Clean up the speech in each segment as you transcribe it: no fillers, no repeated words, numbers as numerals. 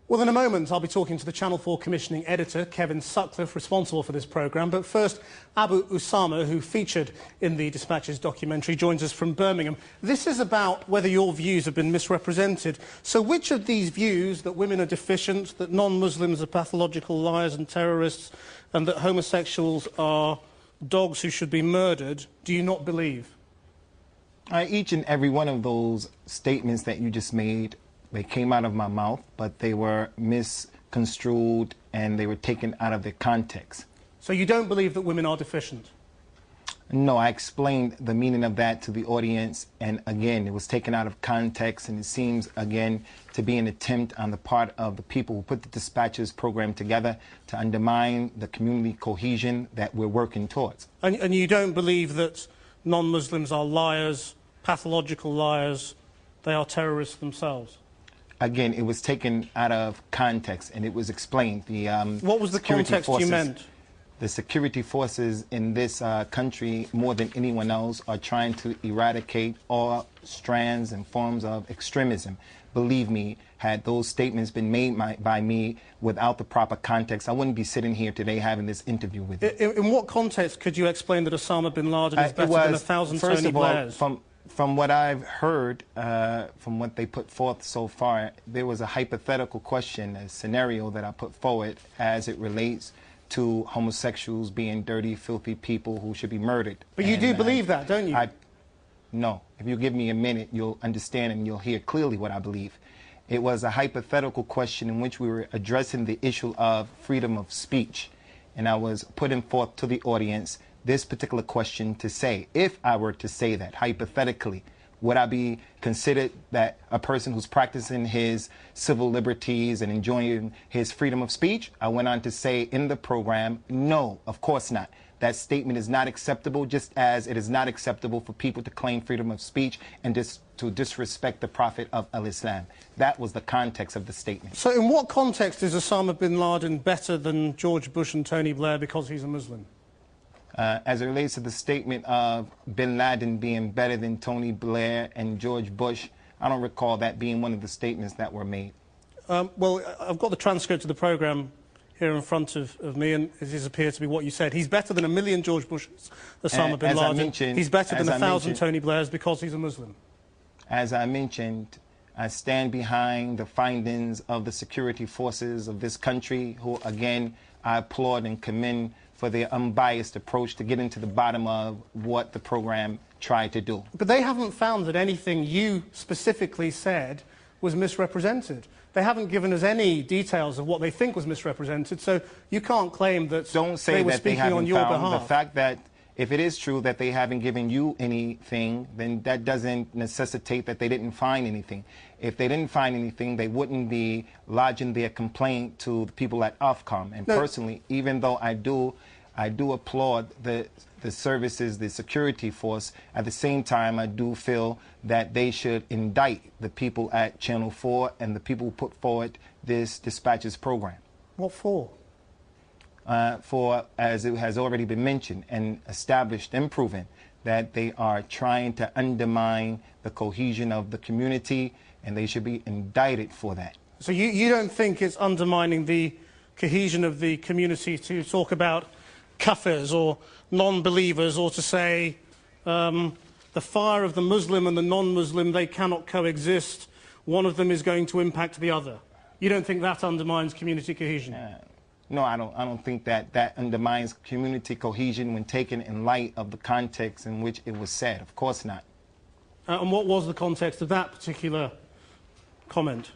Well, in a moment, I'll be talking to the Channel 4 commissioning editor, Kevin Sutcliffe, responsible for this programme. But first, Abu Usama, who featured in the Dispatches documentary, joins us from Birmingham. This is about whether your views have been misrepresented. So which of these views, that women are deficient, that non-Muslims are pathological liars and terrorists, and that homosexuals are dogs who should be murdered, do you not believe? Each and every one of those statements that you just made, they came out of my mouth, but they were misconstrued and they were taken out of their context. So you don't believe that women are deficient? No, I explained the meaning of that to the audience, and again, it was taken out of context, and it seems, again, to be an attempt on the part of the people who put the Dispatches program together to undermine the community cohesion that we're working towards. And you don't believe that non-Muslims are liars, pathological liars, they are terrorists themselves? Again, it was taken out of context, and it was explained. What was the context you meant? The security forces in this country, more than anyone else, are trying to eradicate all strands and forms of extremism. Believe me, had those statements been made by me without the proper context, I wouldn't be sitting here today having this interview with you. In what context could you explain that Osama bin Laden is better than 1,000 Tony Blairs? From what I've heard, from what they put forth so far, there was a hypothetical question, a scenario that I put forward as it relates to homosexuals being dirty, filthy people who should be murdered. But you do believe that, don't you? No. If you give me a minute, you'll understand and you'll hear clearly what I believe. It was a hypothetical question in which we were addressing the issue of freedom of speech. And I was putting forth to the audience this particular question to say, if I were to say that, hypothetically, would I be considered that a person who's practicing his civil liberties and enjoying his freedom of speech? I went on to say in the program, no, of course not. That statement is not acceptable, just as it is not acceptable for people to claim freedom of speech and to disrespect the Prophet of Al-Islam. That was the context of the statement. So in what context is Osama bin Laden better than George Bush and Tony Blair because he's a Muslim? As it relates to the statement of bin Laden being better than Tony Blair and George Bush, I don't recall that being one of the statements that were made. Well, I've got the transcript of the programme here in front of me, and it does appear to be what you said. He's better than 1,000,000 George Bushes, Osama bin Laden. He's better than 1,000 Tony Blairs because he's a Muslim. As I mentioned, I stand behind the findings of the security forces of this country, who, again, I applaud and commend for their unbiased approach to get into the bottom of what the program tried to do. But they haven't found that anything you specifically said was misrepresented. They haven't given us any details of what they think was misrepresented, so you can't claim that they were speaking on your behalf. The fact that if it is true that they haven't given you anything, then that doesn't necessitate that they didn't find anything. If they didn't find anything, they wouldn't be lodging their complaint to the people at Ofcom. And personally, even though I do applaud the services, the security force, at the same time, I do feel that they should indict the people at Channel 4 and the people who put forward this Dispatches program. What for? For, as it has already been mentioned and established and proven, that they are trying to undermine the cohesion of the community, and they should be indicted for that. So you don't think it's undermining the cohesion of the community to talk about Kafirs or non-believers, or to say the fire of the Muslim and the non-Muslim, they cannot coexist, one of them is going to impact the other? You don't think that undermines community cohesion? No, I don't think that undermines community cohesion when taken in light of the context in which it was said. Of course not. And what was the context of that particular comment?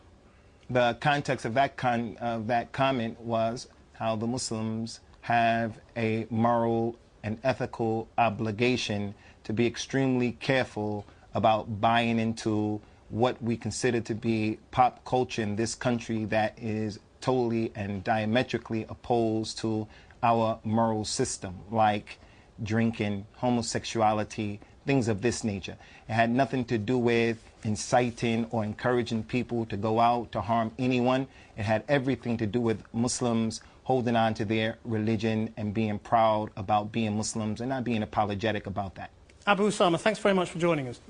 The context of that comment was how the Muslims have a moral and ethical obligation to be extremely careful about buying into what we consider to be pop culture in this country that is totally and diametrically opposed to our moral system, like drinking, homosexuality, things of this nature. It had nothing to do with inciting or encouraging people to go out to harm anyone. It had everything to do with Muslims holding on to their religion and being proud about being Muslims and not being apologetic about that. Abu Usama, thanks very much for joining us.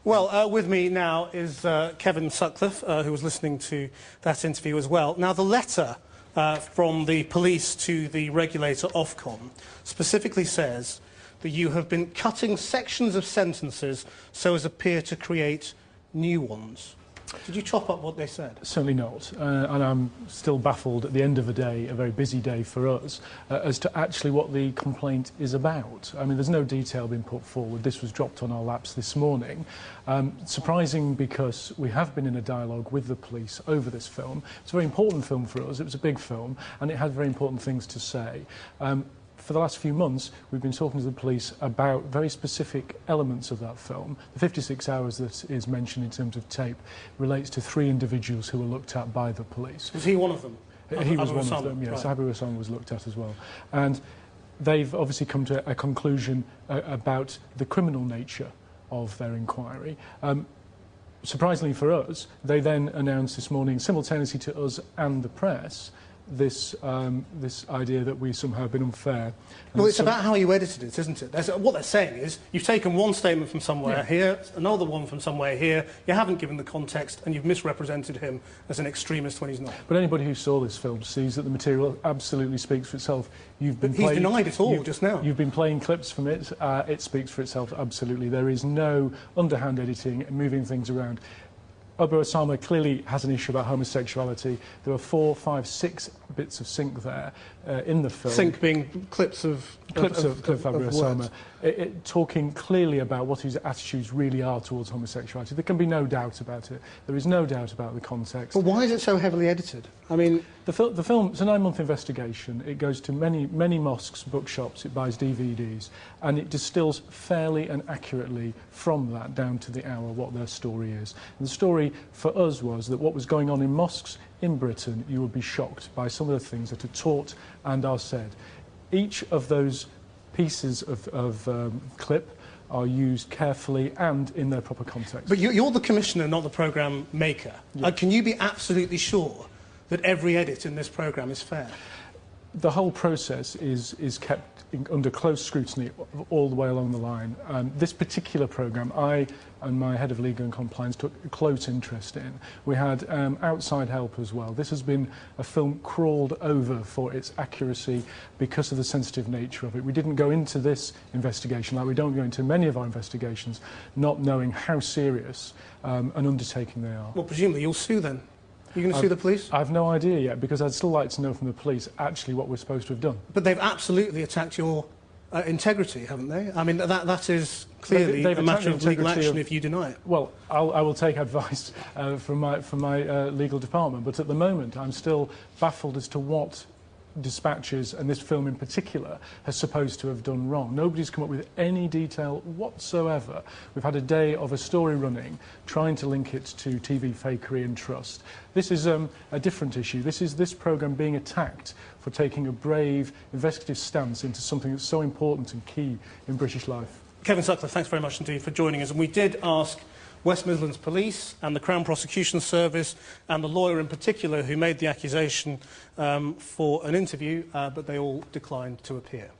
Well, with me now is Kevin Sutcliffe, who was listening to that interview as well. Now, the letter from the police to the regulator Ofcom specifically says that you have been cutting sections of sentences so as appear to create new ones. Did you chop up what they said? Certainly not. And I'm still baffled at the end of the day, a very busy day for us, as to actually what the complaint is about. I mean, there's no detail being put forward. This was dropped on our laps this morning. Surprising because we have been in a dialogue with the police over this film. It's a very important film for us. It was a big film, and it had very important things to say. For the last few months, we've been talking to the police about very specific elements of that film. The 56 hours that is mentioned in terms of tape relates to 3 individuals who were looked at by the police. Was he one of them? He was one of them, yes. Right. Abu Osama was looked at as well. And they've obviously come to a conclusion about the criminal nature of their inquiry. Surprisingly for us, they then announced this morning, simultaneously to us and the press, this idea that we somehow have been unfair. Well, it's about how you edited it, isn't it? What they're saying is you've taken one statement from somewhere here, another one from somewhere here, you haven't given the context, and you've misrepresented him as an extremist when he's not. But anybody who saw this film sees that the material absolutely speaks for itself. He's denied it all just now. You've been playing clips from it. It speaks for itself, absolutely. There is no underhand editing and moving things around. Abu Osama clearly has an issue about homosexuality. There are 4, 5, 6 bits of sync there in the film. Sync being clips of Abu Osama, talking clearly about what his attitudes really are towards homosexuality. There can be no doubt about it. There is no doubt about the context. But why is it so heavily edited? I mean, the film is a 9-month investigation. It goes to many mosques, bookshops. It buys DVDs, and it distills fairly and accurately from that down to the hour what their story is. And the story for us was that what was going on in mosques in Britain, you would be shocked by some of the things that are taught and are said. Each of those pieces of clip are used carefully and in their proper context. But you're the commissioner, not the programme maker. Yeah. Can you be absolutely sure that every edit in this programme is fair? The whole process is kept under close scrutiny all the way along the line. This particular programme, I and my head of legal and compliance took a close interest in. We had outside help as well. This has been a film crawled over for its accuracy because of the sensitive nature of it. We didn't go into this investigation, like we don't go into many of our investigations, not knowing how serious an undertaking they are. Well, presumably you'll sue then. You're going to sue the police? I've no idea yet, because I'd still like to know from the police actually what we're supposed to have done. But they've absolutely attacked your integrity, haven't they? I mean, that is clearly a matter of legal action if you deny it. Well, I will take advice from my legal department, but at the moment I'm still baffled as to what dispatches, and this film in particular, has supposed to have done wrong. Nobody's come up with any detail whatsoever. We've had a day of a story running, trying to link it to TV fakery and trust. This is a different issue. This is this programme being attacked for taking a brave, investigative stance into something that's so important and key in British life. Kevin Sutcliffe, thanks very much indeed for joining us. And we did ask West Midlands Police and the Crown Prosecution Service and the lawyer in particular who made the accusation for an interview, but they all declined to appear.